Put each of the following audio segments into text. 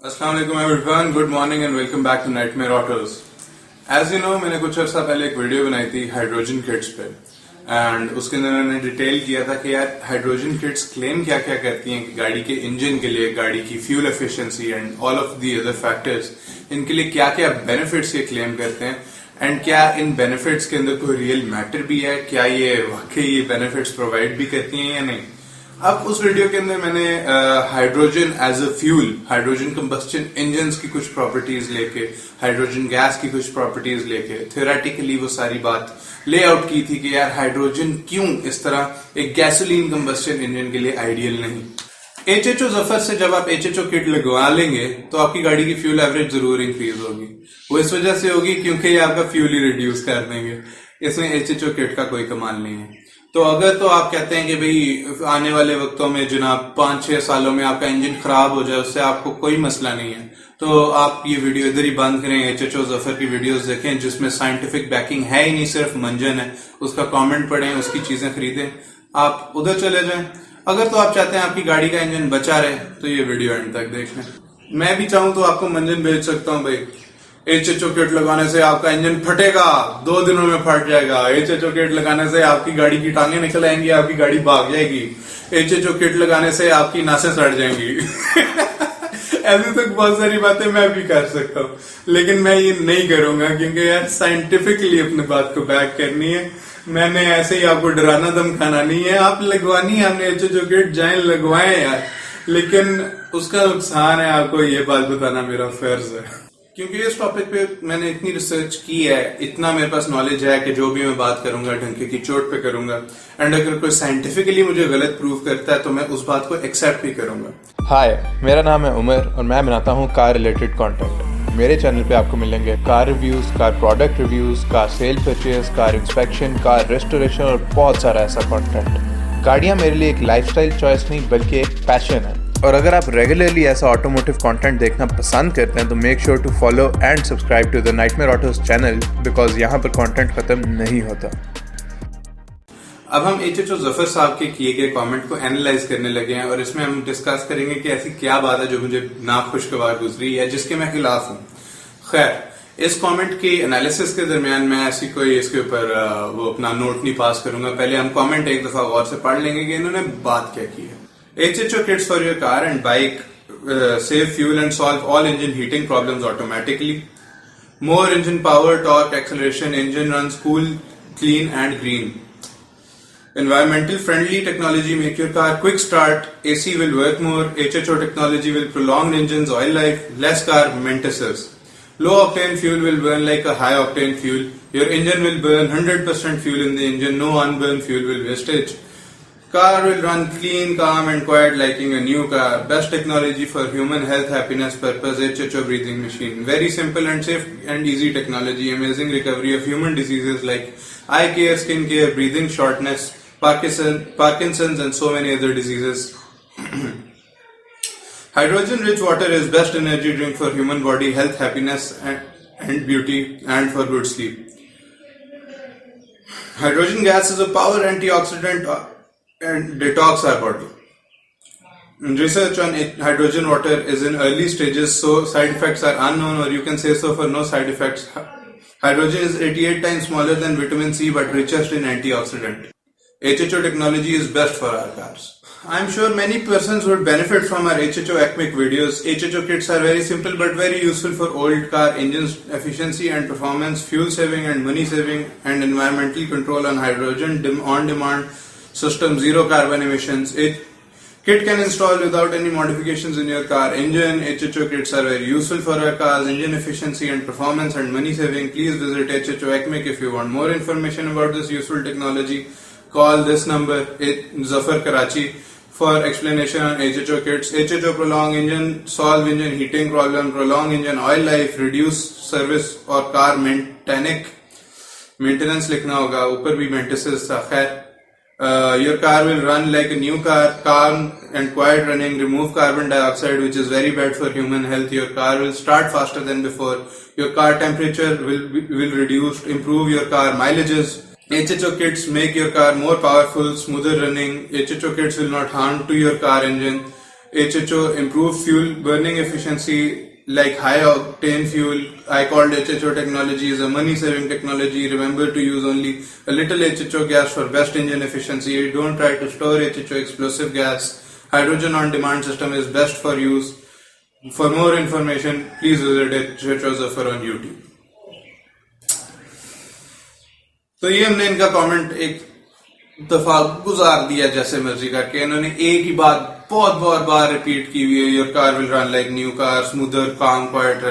अस्सलाम वालेकुम everyone, good morning and welcome back to nightmare autos. As you know, मैंने कुछ अर्सा पहले एक वीडियो बनाई थी हाइड्रोजन किट्स पे एंड उसके अंदर मैंने डिटेल किया था कि यार हाइड्रोजन किट्स क्लेम क्या क्या करती हैं कि गाड़ी के इंजन के लिए, गाड़ी की fuel efficiency and all of the other factors, इनके लिए क्या क्या बेनिफिट्स ये क्लेम करते हैं एंड क्या इन बेनिफिट्स के अंदर कोई रियल मैटर भी है, क्या ये वाकई ये बेनिफिट्स प्रोवाइड भी करती हैं या नहीं। अब उस वीडियो के अंदर मैंने hydrogen as a fuel, hydrogen combustion engines की कुछ प्रॉपर्टीज लेके, हाइड्रोजन गैस की कुछ प्रॉपर्टीज लेके थ्योरेटिकली वो सारी बात लेआउट की थी कि यार हाइड्रोजन क्यों इस तरह एक गैसोलीन कंबस्टन इंजन के लिए आइडियल नहीं। एचएचओ जफर से जब आप एचएचओ किट लगवा लेंगे तो आपकी गाड़ी की फ्यूल एवरेज जरूर इंक्रीज होगी। वो इस वजह से होगी क्योंकि ये आपका फ्यूल ही रिड्यूस कर देंगे। इसमें एचएचओ किट का कोई कमाल नहीं है। तो अगर तो आप कहते हैं कि भाई आने वाले वक्तों में जनाब 5-6 सालों में आपका इंजन खराब हो जाए, उससे आपको कोई मसला नहीं है, तो आप ये वीडियो इधर ही बंद करें, एचएचओ जफर की वीडियोस देखें जिसमें साइंटिफिक बैकिंग है ही नहीं, सिर्फ मंजन है, उसका कमेंट पढ़ें, उसकी चीजें खरीदें, आप उधर चले जाएं। अगर तो आप चाहते हैं आपकी गाड़ी का इंजन बचा रहे तो ये वीडियो एंड तक देख लें। मैं भी चाहूं तो आपको मंजन भेज सकता हूं भाई, एचएचओ किट लगाने से आपका इंजन फटेगा, 2 दिनों में फट जाएगा। एचएचओ किट लगाने से आपकी गाड़ी की टांगें निकल आएंगी, आपकी गाड़ी भाग जाएगी। एचएचओ किट लगाने से आपकी नासें सड़ जाएंगी। ऐसी तो बहुत सारी बातें मैं भी कर सकता हूँ, लेकिन मैं ये नहीं करूंगा क्योंकि यार साइंटिफिकली अपनी बात को बैक करनी है। मैंने ऐसे ही आपको डराना धमकाना नहीं है। आप लगवानी है, हमने एचएचओ किट जाए लगवाएं यार, लेकिन उसका नुकसान है, आपको ये बात बताना मेरा फर्ज है। क्योंकि इस टॉपिक पे मैंने इतनी रिसर्च की है, इतना मेरे पास नॉलेज है कि जो भी मैं बात करूंगा ढंके की चोट पे करूंगा एंड अगर कोई साइंटिफिकली मुझे गलत प्रूव करता है तो मैं उस बात को एक्सेप्ट भी करूंगा। हाय, मेरा नाम है उमर और मैं बनाता हूँ कार रिलेटेड कंटेंट। मेरे चैनल पे आपको मिलेंगे car reviews, car product reviews, car cell purchase, car inspection, car restoration और बहुत सारा ऐसा कंटेंट। गाड़ियाँ मेरे लिए एक लाइफस्टाइल चॉइस नहीं बल्कि एक पैशन है, और अगर आप रेगुलरली ऐसा ऑटोमोटिव कंटेंट देखना पसंद करते हैं तो make sure to follow and subscribe to the nightmare autos channel, because यहाँ पर कंटेंट खत्म नहीं होता। अब हम एचएचओ जफर साहब के किए गए कमेंट को एनालाइज करने लगे हैं और इसमें हम डिस्कस करेंगे कि ऐसी क्या बात है जो मुझे नाखुशगवार गुजरी है, जिसके मैं खिलाफ हूँ। खैर, इस कमेंट की एनालिसिस के दरमियान मैं ऐसी कोई इसके ऊपर वो अपना नोट नहीं पास करूंगा। पहले हम कमेंट एक दफा गौर से पढ़ लेंगे कि इन्होंने बात क्या की है। HHO kits for your car and bike save fuel and solve all engine heating problems automatically. More engine power, torque, acceleration, engine runs cool, clean and green. Environmental friendly technology make your car quick start, AC will work more, HHO technology will prolong engine's oil life, less car maintenance. Low octane fuel will burn like a high octane fuel. Your engine will burn 100% fuel in the engine, no unburned fuel will wastage. Car will run clean, calm and quiet like in a new car. Best technology for human health, happiness purpose, HHO breathing machine. Very simple and safe and easy technology. Amazing recovery of human diseases like eye care, skin care, breathing shortness, Parkinson's and so many other diseases. Hydrogen rich water is best energy drink for human body, health, happiness and beauty and for good sleep. Hydrogen gas is a power antioxidant and detox our body. Research on hydrogen water is in early stages, so side effects are unknown, or you can say so for no side effects. Hydrogen is 88 times smaller than vitamin C but richest in antioxidant. HHO technology is best for our cars. I'm sure many persons would benefit from our HHO ACMIC videos. HHO kits are very simple but very useful for old car engines, efficiency and performance, fuel saving and money saving, and environmental control on hydrogen on demand system, zero carbon emissions. Kit can install without any modifications in your car engine. HHO kits are very useful for our cars, engine efficiency and performance and money saving. Please visit HHO ACMIC if you want more information about this useful technology. Call this number, Zafar Karachi, for explanation on HHO kits. HHO prolong engine, solve engine heating problem, prolong engine oil life, reduce service or car maintenance लिखना होगा, ऊपर भी maintenance था। खैर, your car will run like a new car, calm and quiet running, remove carbon dioxide which is very bad for human health. Your car will start faster than before. Your car temperature will reduce, improve your car mileages. HHO kits make your car more powerful, smoother running. HHO kits will not harm to your car engine. HHO improved fuel burning efficiency like high octane fuel. I called HHO technology is a money saving technology. Remember to use only a little HHO gas for best engine efficiency. Don't try to store HHO explosive gas. Hydrogen on demand system is best for use. For more information, please visit HHO Zafar on YouTube. तो ये हमने इनका comment एक दफा गुजार दिया जैसे मर्जी करके. इन्होंने एक ही बात बहुत बार रिपीट की हुई है. Your car will run like new car, smoother calm quiet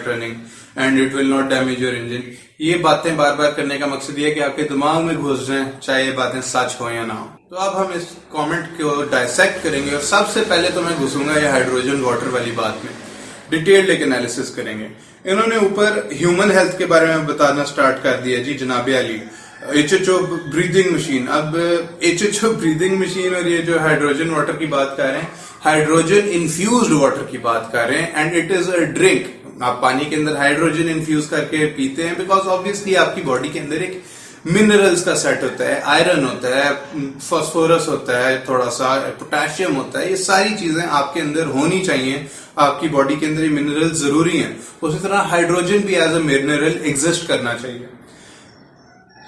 running and it will not damage your engine. ये बातें बार बार करने का मकसद ये है कि आपके दिमाग में घुस जाएं, चाहे ये बातें सच हो या ना हो. तो अब हम इस कमेंट को डायसेक्ट करेंगे और सबसे पहले तो मैं घुसूंगा ये हाइड्रोजन वाटर वाली बात में. डिटेल्ड एक एनालिसिस करेंगे. इन्होंने ऊपर ह्यूमन हेल्थ के बारे में बताना स्टार्ट कर दिया जी जनाब अली. HHO breathing machine. अब HHO ब्रीदिंग मशीन और ये जो हाइड्रोजन वाटर की बात कर रहे हैं, हाइड्रोजन इन्फ्यूज्ड वाटर की बात कर रहे हैं and it is a drink. आप पानी के अंदर हाइड्रोजन इन्फ्यूज करके पीते हैं बिकॉज ऑब्वियसली आपकी बॉडी के अंदर एक मिनरल्स का सेट होता है, आयरन होता है, फास्फोरस होता है, थोड़ा सा पोटेशियम होता है. ये सारी चीजें आपके अंदर होनी चाहिए. आपकी बॉडी के अंदर ये मिनरल जरूरी हैं. उसी तरह हाइड्रोजन भी एज अ मिनरल एग्जिस्ट करना चाहिए.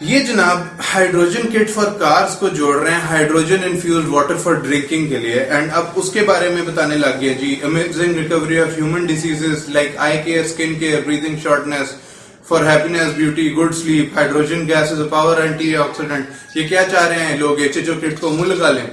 ये जनाब हाइड्रोजन किट फॉर कार्स को जोड़ रहे हैं hydrogen infused water for drinking के लिए. एंड अब उसके बारे में बताने लग गया जी. Amazing recovery of human diseases like eye care, skin care, breathing shortness, for happiness, beauty, good sleep. Hydrogen gas is a power antioxidant. ये क्या चाह रहे हैं लोग? HHO किट को मुंह लगा लें.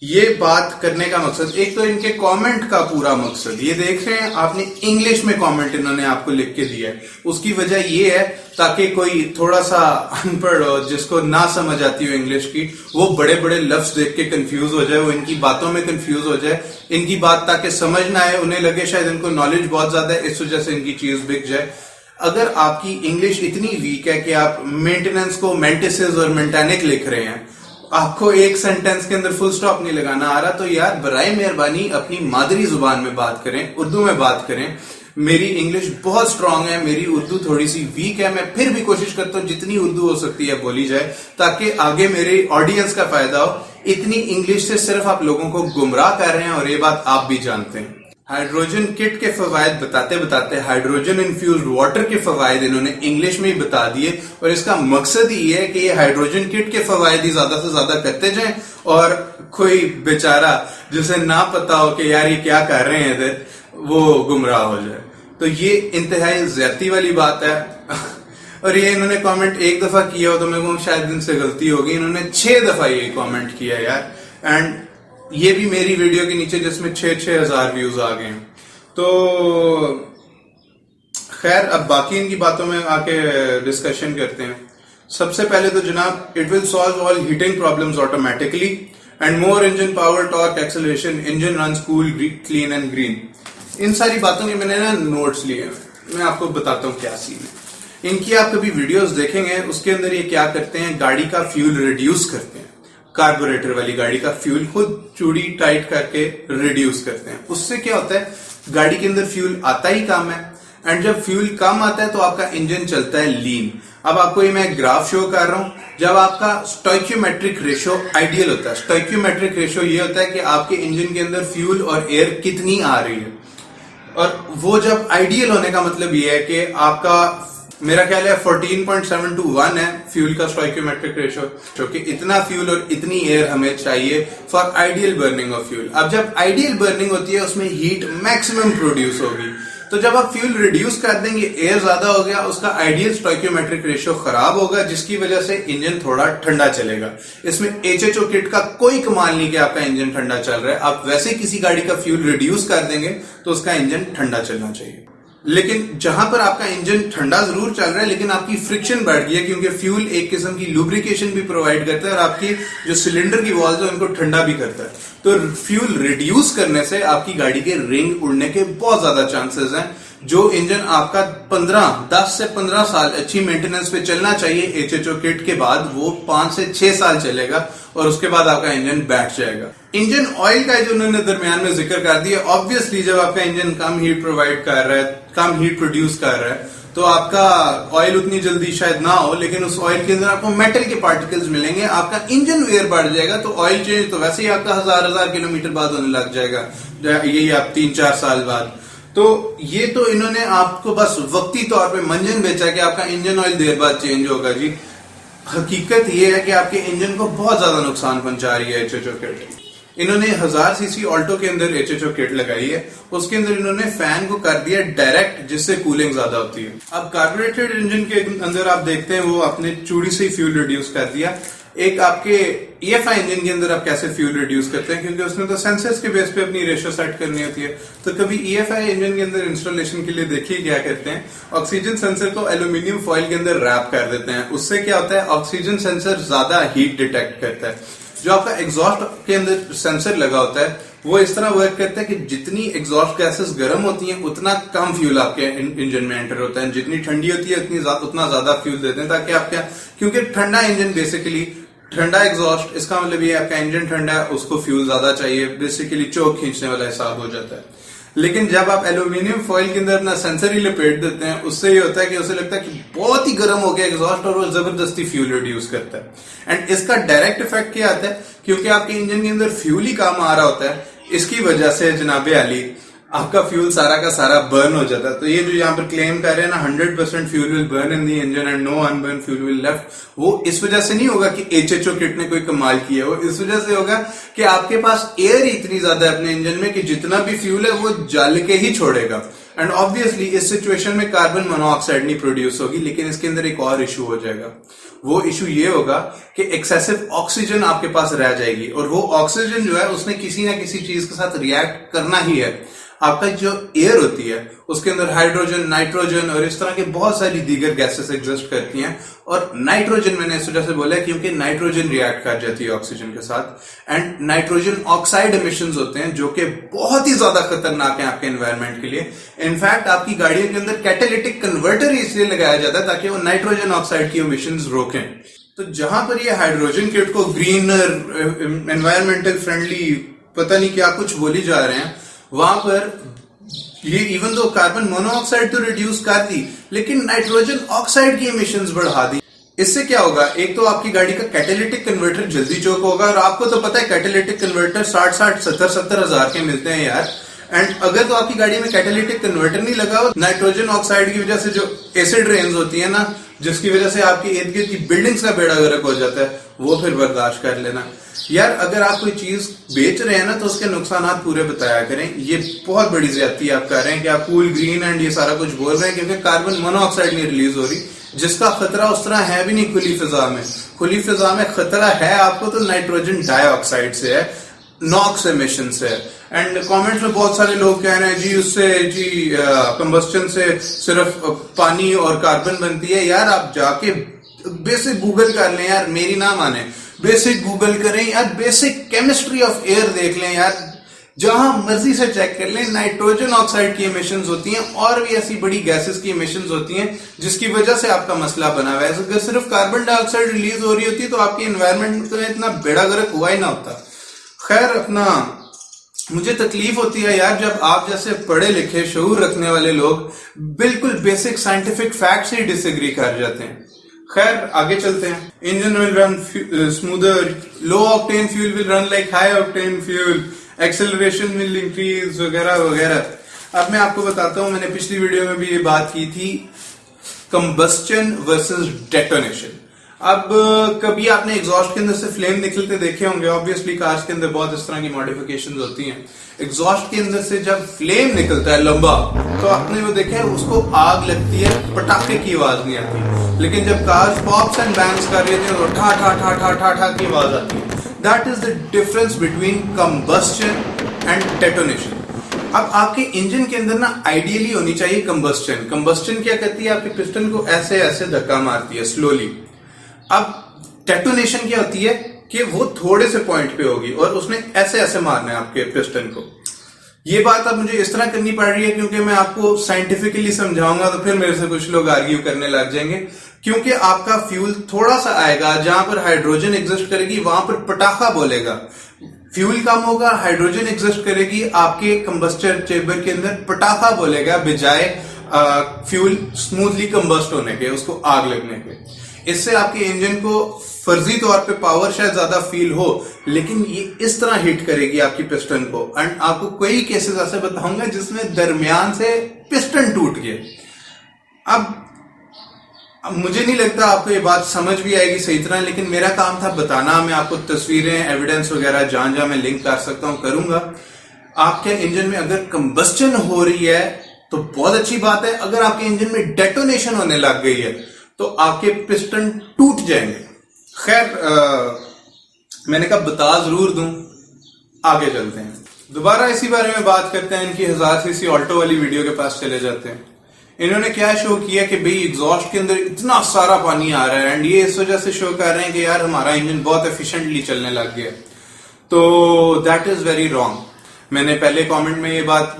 ये बात करने का मकसद, एक तो इनके कमेंट का पूरा मकसद, ये देख रहे हैं आपने इंग्लिश में कमेंट इन्होंने आपको लिख के दिया है. उसकी वजह ये है ताकि कोई थोड़ा सा अनपढ़ हो, जिसको ना समझ आती हो इंग्लिश की, वो बड़े बड़े लफ्ज देख के कंफ्यूज हो जाए, वो इनकी बातों में कंफ्यूज हो जाए, इनकी बात ताकि समझ ना आए, उन्हें लगे शायद इनको नॉलेज बहुत ज्यादा है, इस वजह से इनकी चीज बिक जाए. अगर आपकी इंग्लिश इतनी वीक है कि आप मेंटेनेंस को मेंटिसेस और मेंटेनिक लिख रहे हैं, आपको एक सेंटेंस के अंदर फुल स्टॉप नहीं लगाना आ रहा, तो यार बराए मेहरबानी अपनी मादरी जुबान में बात करें, उर्दू में बात करें. मेरी इंग्लिश बहुत स्ट्रांग है, मेरी उर्दू थोड़ी सी वीक है. मैं फिर भी कोशिश करता हूं जितनी उर्दू हो सकती है बोली जाए ताकि आगे मेरे ऑडियंस का फायदा हो. इतनी इंग्लिश से सिर्फ आप लोगों को गुमराह कर रहे हैं और ये बात आप भी जानते हैं. हाइड्रोजन किट के फवायद बताते बताते हाइड्रोजन इन्फ्यूज्ड वाटर के फवायद इन्होंने इंग्लिश में ही बता दिए. और इसका मकसद ही है कि ये हाइड्रोजन किट के फवायद ही ज्यादा से ज्यादा करते जाएं और कोई बेचारा जिसे ना पता हो कि यार ये क्या कर रहे हैं इधर, वो गुमराह हो जाए. तो ये इंतहाई ज्यादती वाली बात है. और ये इन्होंने कमेंट एक दफा किया हो तो मेरे को शायद इनसे गलती होगी, इन्होंने 6 दफा ये कमेंट किया यार. एंड ये भी मेरी वीडियो के नीचे जिसमें 6,000 व्यूज आ गए. तो खैर अब बाकी इनकी बातों में आके डिस्कशन करते हैं. सबसे पहले तो जनाब it will solve all heating problems automatically and more engine power, torque, acceleration, engine runs cool, clean and green. इन सारी बातों के मैंने ना नोट्स लिए हैं. मैं आपको बताता हूँ क्या सीन है इनकी. आप कभी वीडियोस देखेंगे उसके अंदर ये क्या करते हैं, गाड़ी का फ्यूल रिड्यूस करते हैं. कार्बोरेटर वाली गाड़ी का फ्यूल खुद चूड़ी टाइट करके रिड्यूस करते हैं. उससे क्या होता है, गाड़ी के अंदर फ्यूल आता ही कम है एंड जब फ्यूल कम आता है तो आपका इंजन चलता है लीन. अब आपको ये मैं ग्राफ शो कर रहा हूं. जब आपका स्टोइकियोमेट्रिक रेशो आइडियल होता है, स्टोइकियोमेट्रिक रेशो ये होता है कि आपके इंजन के अंदर फ्यूल और एयर कितनी आ रही है. और वो जब आइडियल होने का मतलब ये है कि आपका, मेरा ख्याल है 14.7 to 1 है फ्यूल का स्टोइकियोमेट्रिक रेशो, जो कि इतना फ्यूल और इतनी एयर हमें चाहिए for ideal burning of fuel. अब जब आइडियल बर्निंग होती है उसमें हीट मैक्सिमम प्रोड्यूस होगी. तो जब आप फ्यूल रिड्यूस कर देंगे, एयर ज्यादा हो गया, उसका आइडियल स्टोइकियोमेट्रिक रेशियो खराब होगा, जिसकी वजह से इंजन थोड़ा ठंडा चलेगा. इसमें HHO किट का कोई कमाल नहीं कि आपका इंजन ठंडा चल रहा है. आप वैसे किसी गाड़ी का फ्यूल रिड्यूस कर देंगे तो उसका इंजन ठंडा चलना चाहिए. लेकिन जहां पर आपका इंजन ठंडा जरूर चल रहा है लेकिन आपकी फ्रिक्शन बढ़ गई है, क्योंकि फ्यूल एक किस्म की लुब्रिकेशन भी प्रोवाइड करता है और आपकी जो सिलेंडर की वॉल्स है उनको ठंडा भी करता है. तो फ्यूल रिड्यूस करने से आपकी गाड़ी के रिंग उड़ने के बहुत ज्यादा चांसेस हैं. जो इंजन आपका 10 से 15 साल अच्छी मेंटेनेंस पे चलना चाहिए HHO किट के बाद, वो 5 से 6 साल चलेगा और उसके बाद आपका इंजन बैठ जाएगा. इंजन ऑयल का जो उन्होंने दरमियान में जिक्र कर दिया, ऑब्वियसली जब आपका इंजन कम हीट प्रोवाइड कर रहा है, कम हीट प्रोड्यूस कर रहा है, तो आपका ऑयल उतनी जल्दी शायद ना हो, लेकिन उस ऑयल के अंदर आपको मेटल के पार्टिकल्स मिलेंगे, आपका इंजन वेयर बढ़ जाएगा, तो ऑयल चेंज तो वैसे ही आपका हजार किलोमीटर बाद होने लग जाएगा, यही आप 3-4 साल बाद। तो ये तो इन्होंने आपको बस वक्ती तौर पे मंजन बेचा कि आपका इंजन ऑयल देर बाद चेंज होगा जी। हकीकत ये है कि आपके इंजन को बहुत ज्यादा नुकसान पहुंचा रही है HHO किट। इन्होंने 1000 सीसी ऑल्टो के अंदर HHO किट लगाई है, उसके अंदर इन्होंने फैन को कर दिया डायरेक्ट, जिससे कूलिंग ज्यादा होती है। अब कार्बोरेटेड इंजन के अंदर आप देखते हैं वो आपने चूड़ी से ही फ्यूल रिड्यूस कर दिया। एक आपके EFI इंजन के अंदर आप कैसे फ्यूल रिड्यूस करते हैं, क्योंकि उसने तो सेंसर्स के बेस पे अपनी रेशियो सेट करनी होती है। तो कभी EFI इंजन के अंदर इंस्टॉलेशन के लिए देखिए क्या करते हैं, ऑक्सीजन सेंसर को एल्यूमिनियम फॉइल के अंदर रैप कर देते हैं। उससे क्या होता है, ऑक्सीजन सेंसर ज्यादा हीट डिटेक्ट करता है। जो आपका एग्जॉस्ट के अंदर सेंसर लगा होता है वो इस तरह वर्क करता है कि जितनी एग्जॉस्ट गैसेस गर्म होती हैं उतना कम फ्यूल आपके इंजन में एंटर होता है, जितनी ठंडी होती है उतना ज्यादा फ्यूल देते हैं, ताकि आपका, क्योंकि ठंडा इंजन बेसिकली ठंडा एग्जॉस्ट, इसका मतलब ये आपका इंजन ठंडा है, उसको फ्यूल ज्यादा चाहिए, बेसिकली चोक खींचने वाला हिसाब हो जाता है। लेकिन जब आप एल्यूमिनियम फॉइल के अंदर अपना सेंसर ही लपेट देते हैं, उससे ये होता है कि उसे लगता है कि बहुत ही गर्म हो गया एग्जॉस्ट, और वो जबरदस्ती फ्यूल रिड्यूस करता है। एंड इसका डायरेक्ट इफेक्ट क्या आता है, क्योंकि आपके इंजन के अंदर फ्यूल ही कम आ रहा होता है, इसकी वजह से जनाबे अली आपका फ्यूल सारा का सारा बर्न हो जाता है। तो ये जो यहाँ पर क्लेम कर रहे हैं ना 100% fuel will burn in the engine and no unburnt fuel will left, वो इस वजह से नहीं होगा कि HHO किट ने कोई कमाल किया, वो इस वजह से होगा कि आपके पास एयर ही इतनी ज्यादा है अपने इंजन में कि जितना भी फ्यूल है वो जल के ही छोड़ेगा। एंड ऑब्वियसली इस सिचुएशन में कार्बन मोनोऑक्साइड नहीं प्रोड्यूस होगी, लेकिन इसके अंदर एक और इशू हो जाएगा। वो इशू ये होगा कि एक्सेसिव ऑक्सीजन आपके पास रह जाएगी, और वो ऑक्सीजन जो है उसने किसी ना किसी चीज के साथ रिएक्ट करना ही है। आपका जो एयर होती है उसके अंदर हाइड्रोजन, नाइट्रोजन और इस तरह के बहुत सारी दीगर गैसेस एग्जिस्ट करती हैं, और नाइट्रोजन मैंने इस वजह से बोला है क्योंकि नाइट्रोजन रिएक्ट कर जाती है ऑक्सीजन के साथ। एंड नाइट्रोजन ऑक्साइड एमिशंस होते हैं जो कि बहुत ही ज्यादा खतरनाक है आपके एनवायरनमेंट के लिए। इनफैक्ट आपकी गाड़ियों के अंदर कैटालिटिक कन्वर्टर ही इसलिए लगाया जाता है ताकि वो नाइट्रोजन ऑक्साइड की एमिशंस रोकें। तो जहां पर ये हाइड्रोजन किट को ग्रीनर, एनवायरमेंटल फ्रेंडली, पता नहीं क्या कुछ बोली जा रहे हैं, वहां पर ये इवन दो कार्बन मोनोऑक्साइड तो रिड्यूस कर दी, लेकिन नाइट्रोजन ऑक्साइड की एमिशंस बढ़ा दी। इससे क्या होगा, एक तो आपकी गाड़ी का कैटालिटिक कन्वर्टर जल्दी चोक होगा, और आपको तो पता है कैटालिटिक कन्वर्टर 60-70 हजार के मिलते हैं यार। एंड अगर तो आपकी गाड़ी में कैटालिटिक कन्वर्टर नहीं लगा हो, नाइट्रोजन ऑक्साइड की वजह से जो एसिड रेन्स होती है ना, जिसकी वजह से आपकी इर्द गिर्द की बिल्डिंग्स का बेड़ा गर्क हो जाता है, वो फिर बर्दाश्त कर लेना यार। अगर आप कोई चीज बेच रहे हैं ना तो उसके नुकसान पूरे बताया करें। ये बहुत बड़ी ज्यादती आप कर रहे हैं कि आप कूल, ग्रीन एंड ये सारा कुछ बोल रहे हैं, क्योंकि कार्बन मोनोऑक्साइड नहीं रिलीज हो रही, जिसका खतरा उस तरह है भी नहीं खुली फिजा में। खुली फिजा में खतरा है आपको तो नाइट्रोजन डाइऑक्साइड से है, नॉक्स एमिशन से। एंड कमेंट्स में बहुत सारे लोग कह रहे हैं जी उससे जी कंबस्टन से सिर्फ पानी और कार्बन बनती है। यार आप जाके बेसिक गूगल कर लें यार, मेरी ना माने, बेसिक गूगल करें यार, बेसिक केमिस्ट्री ऑफ एयर देख लें यार, जहां मर्जी से चेक कर लें। नाइट्रोजन ऑक्साइड की एमिशंस होती हैं, और भी ऐसी बड़ी गैसेस की एमिशंस होती हैं जिसकी वजह से आपका मसला बना हुआ है। अगर सिर्फ कार्बन डाइऑक्साइड रिलीज हो रही होती तो आपकी एनवायरमेंट में इतना बेड़ा गर्क हुआ ही ना होता। खैर, अपना मुझे तकलीफ होती है यार जब आप जैसे पढ़े लिखे शऊर रखने वाले लोग बिल्कुल बेसिक साइंटिफिक फैक्ट से डिसएग्री कर जाते हैं। खैर, आगे चलते हैं। Engine will run smoother, low octane fuel will run like high octane fuel, acceleration will increase वगैरह वगैरह। अब मैं आपको बताता हूं, मैंने पिछली वीडियो में भी ये बात की थी, कंबस्टन वर्सेस डेटोनेशन। अब कभी आपने एग्जॉस्ट के अंदर से फ्लेम निकलते देखे होंगे, ऑब्वियसली कार्स के अंदर बहुत इस तरह की मॉडिफिकेशंस होती हैं। एग्जॉस्ट के अंदर से जब फ्लेम निकलता है लंबा, तो आपने वो देखा है उसको आग लगती है, पटाखे की आवाज नहीं आती। लेकिन जब कार्स पॉप्स एंड बैंग्स कर रही होती है तो ठा ठा ठा ठा ठा ठा की आवाज आती है। That is the difference between combustion and detonation. अब आपके इंजन के अंदर ना आइडियली होनी चाहिए कंबस्टन। कंबस्टन क्या करती है, आपके पिस्टन को ऐसे ऐसे धक्का मारती है स्लोली। अब डेटोनेशन क्या होती है कि वो थोड़े से पॉइंट पे होगी और उसने ऐसे ऐसे मारना है आपके पिस्टन को। ये बात अब मुझे इस तरह करनी पड़ रही है क्योंकि मैं आपको साइंटिफिकली समझाऊंगा तो फिर मेरे से कुछ लोग आर्ग्यू करने लग जाएंगे। क्योंकि आपका फ्यूल थोड़ा सा आएगा, जहां पर हाइड्रोजन एग्जिस्ट करेगी वहां पर पटाखा बोलेगा। फ्यूल कम होगा, हाइड्रोजन एग्जिस्ट करेगी, आपके कंबस्टर चेंबर के अंदर पटाखा बोलेगा बजाय फ्यूल स्मूथली कंबस्ट होने के, उसको आग लगने के। इससे आपके इंजन को फर्जी तौर पे पावर शायद ज्यादा फील हो, लेकिन ये इस तरह हिट करेगी आपकी पिस्टन को। एंड आपको कई केसेस ऐसे बताऊंगा जिसमें दरमियान से पिस्टन टूट गए। अब मुझे नहीं लगता आपको ये बात समझ भी आएगी सही तरह, लेकिन मेरा काम था बताना। मैं आपको तस्वीरें, एविडेंस वगैरह जहां जहां मैं लिंक कर सकता हूं करूंगा। आपके इंजन में अगर कंबस्टन हो रही है तो बहुत अच्छी बात है। अगर आपके इंजन में डेटोनेशन होने लग गई है तो आपके पिस्टन टूट जाएंगे। खैर, मैंने कहा बता जरूर दूं। आगे चलते हैं, दोबारा इसी बारे में बात करते हैं। इनकी 1000 सीसी ऑल्टो वाली वीडियो के पास चले जाते हैं। इन्होंने क्या शो किया कि भाई एग्जॉस्ट के अंदर इतना सारा पानी आ रहा है, एंड ये इस वजह से शो कर रहे हैं कि यार हमारा इंजन बहुत एफिशिएंटली चलने लग गया। तो दैट इज वेरी रॉन्ग। मैंने पहले कमेंट में ये बात,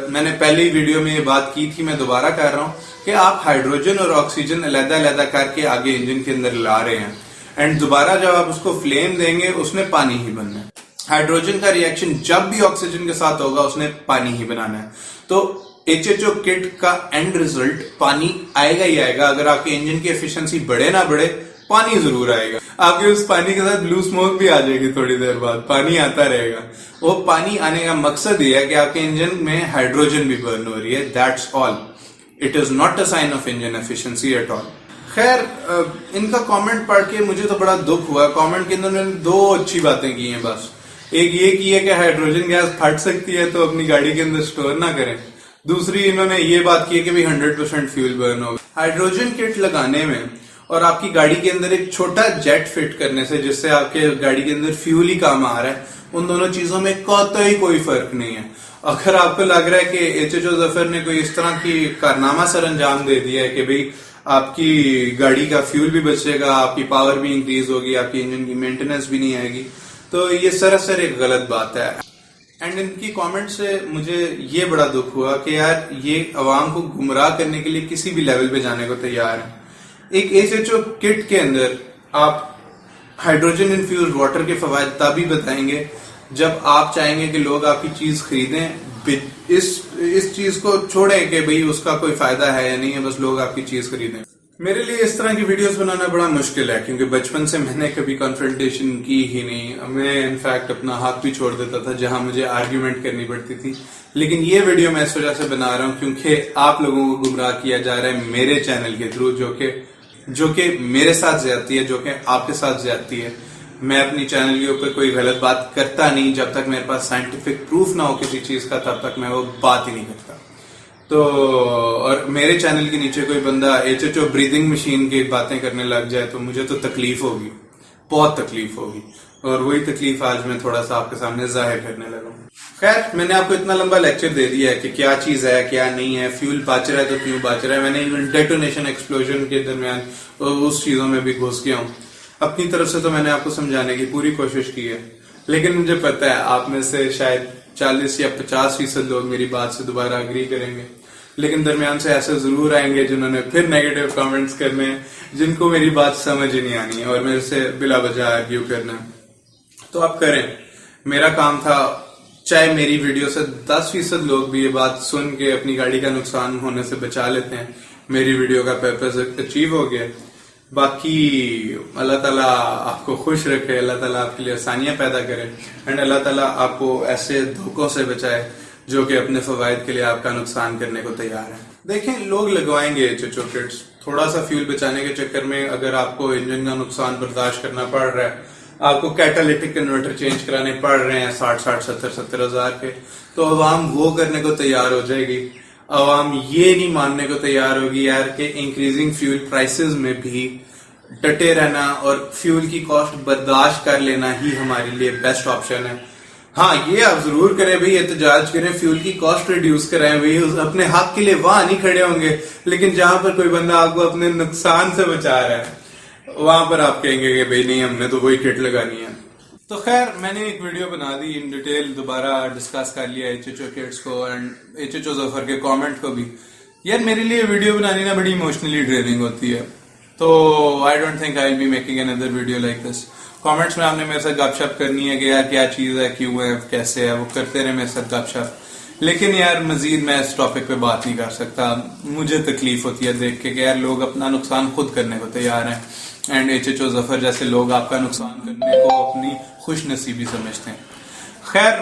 मैंने पहली वीडियो में ये बात की थी, मैं दोबारा कर रहा हूं कि आप हाइड्रोजन और ऑक्सीजन अलग-अलग करके आगे इंजन के अंदर ला रहे हैं, एंड दोबारा जब आप उसको फ्लेम देंगे उसने पानी ही बनना है। हाइड्रोजन का रिएक्शन जब भी ऑक्सीजन के साथ होगा उसने पानी ही बनाना है। तो HHO किट का एंड रिजल्ट पानी आएगा ही आएगा। अगर आपके इंजन की एफिशिएंसी बढ़े ना बढ़े, पानी जरूर आएगा। आपके उस पानी के साथ ब्लू स्मोक भी आ जाएगी थोड़ी देर बाद, पानी आता रहेगा। वो पानी आने का मकसद ये है कि आपके इंजन में हाइड्रोजन भी बर्न हो रही है, that's all. It is not a sign of engine efficiency at all. खैर, इनका कमेंट पढ़ के मुझे तो बड़ा दुख हुआ। कमेंट के अंदर उन्होंने दो अच्छी बातें की हैं बस। एक ये की है कि हाइड्रोजन गैस फट सकती है तो अपनी गाड़ी के अंदर स्टोर ना करें। दूसरी इन्होंने ये बात की है कि भाई 100% फ्यूल बर्न होगा। हाइड्रोजन किट लगाने में और आपकी गाड़ी के अंदर एक छोटा जेट फिट करने से, जिससे आपके गाड़ी के अंदर फ्यूल ही काम आ रहा है, उन दोनों चीजों में कतई कोई फर्क नहीं है। अगर आपको लग रहा है कि HHO जफर ने कोई इस तरह की कारनामा सर अंजाम दे दिया है कि भाई आपकी गाड़ी का फ्यूल भी बचेगा, आपकी पावर भी इंक्रीज होगी, आपकी इंजन की मेंटेनेंस भी नहीं आएगी, तो ये सरासर एक गलत बात है। एंड इनकी कमेंट से मुझे ये बड़ा दुख हुआ कि यार ये अवाम को गुमराह करने के लिए किसी भी लेवल पे जाने को तैयार है। एक HHO किट के अंदर आप हाइड्रोजन इन्फ्यूज्ड वाटर के फवायद तभी बताएंगे जब आप चाहेंगे कि लोग आपकी चीज खरीदें। इस चीज को छोड़ें कि भाई उसका कोई फायदा है या नहीं है, बस लोग आपकी चीज खरीदें। मेरे लिए इस तरह की वीडियोस बनाना बड़ा मुश्किल है, क्योंकि बचपन से मैंने कभी कॉन्फ्रंटेशन की ही नहीं। मैं इनफैक्ट अपना हाथ भी छोड़ देता था जहां मुझे आर्ग्यूमेंट करनी पड़ती थी। लेकिन ये वीडियो मैं इस वजह से बना रहा हूं क्योंकि आप लोगों को गुमराह किया जा रहा है मेरे चैनल के थ्रू, जो कि मेरे साथ ज्यादती है, जो कि आपके साथ ज्यादती है। मैं अपनी चैनल के ऊपर कोई गलत बात करता नहीं। जब तक मेरे पास साइंटिफिक प्रूफ ना हो किसी चीज का, तब तक मैं वो बात ही नहीं करता। तो और मेरे चैनल के नीचे कोई बंदा HHO ब्रीदिंग मशीन की बातें करने लग जाए तो मुझे तो तकलीफ होगी, बहुत तकलीफ होगी। और वही तकलीफ आज मैं थोड़ा सा आपके सामने जाहिर करने लगा हूँ। खैर, मैंने आपको इतना लंबा लेक्चर दे दिया है कि क्या चीज है क्या नहीं है, फ्यूल बच रहा है तो क्यों बच रहा है। मैंने इवन डेटोनेशन एक्सप्लोजन के दरमियान उस चीजों में भी घुस गया हूँ। अपनी तरफ से तो मैंने आपको समझाने की पूरी कोशिश की है, लेकिन मुझे पता है आप में से शायद 40 या 50% लोग मेरी बात से दोबारा अग्री करेंगे, लेकिन दरमियान से ऐसे जरूर आएंगे जिन्होंने फिर नेगेटिव कमेंट्स करने हैं, जिनको मेरी बात समझ ही नहीं आनी है और मेरे से बिला वजह आर्ग्यू करना है। तो आप करें, मेरा काम था। चाहे मेरी वीडियो से 10% लोग भी ये बात सुन के अपनी गाड़ी का नुकसान होने से बचा लेते हैं, मेरी वीडियो का पर्पस अचीव हो गया। बाकी अल्लाह ताला आपको खुश रखे, अल्लाह ताला आपके लिए आसानियां पैदा करे, एंड अल्लाह ताला आपको ऐसे धोखों से बचाए जो कि अपने फवायद के लिए आपका नुकसान करने को तैयार है। देखें, लोग लगवाएंगे HHO किट्स थोड़ा सा फ्यूल बचाने के चक्कर में। अगर आपको इंजन का नुकसान बर्दाश्त करना पड़ रहा है, आपको कैटालिटिक कन्वर्टर चेंज कराने पड़ रहे हैं 60-70 हजार के, तो अवाम वो करने को तैयार हो जाएगी। अवाम ये नहीं मानने को तैयार होगी यार कि इंक्रीजिंग फ्यूल प्राइसेस में भी डटे रहना और फ्यूल की कॉस्ट बर्दाश्त कर लेना ही हमारे लिए बेस्ट ऑप्शन है। हाँ, ये आप जरूर करें भाई, एहतजाज करें, फ्यूल की कॉस्ट रिड्यूस कराएं भाई। अपने हक के लिए वहां नहीं खड़े होंगे, लेकिन जहां पर कोई बंदा आपको अपने नुकसान से बचा रहा है वहां पर आप कहेंगे कि भाई नहीं, हमने तो वही किट लगानी है। तो खैर, मैंने एक वीडियो बना दी, इन डिटेल दोबारा डिस्कस कर लिया HHO किट्स को एंड HHO जफर के कमेंट को भी। यार, मेरे लिए वीडियो बनानी ना बड़ी इमोशनली ड्रेनिंग होती है, तो I don't think I will be making another video like this. Comments में आपने मेरे साथ गपशप करनी है कि यार क्या चीज है, क्यों है, कैसे है, वो करते रहे मेरे साथ गपशप। लेकिन यार मजीद मैं इस टॉपिक पे बात नहीं कर सकता। मुझे तकलीफ होती है देख के कि यार लोग अपना नुकसान खुद करने को तैयार हैं एंड HHO जफर जैसे लोग आपका नुकसान करने को अपनी खुश नसीबी समझते हैं। खैर,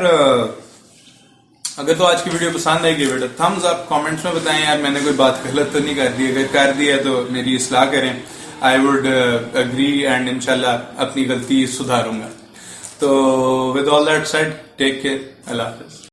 अगर तो आज की वीडियो पसंद आएगी बेटा थम्स अप, कमेंट्स में बताएं यार मैंने कोई बात गलत तो नहीं कर दी। अगर कर दी है तो मेरी इस्लाह करें, आई वुड अग्री एंड इंशाल्लाह अपनी गलती सुधारूंगा। तो with all that said, take care, अल्लाह हाफिज।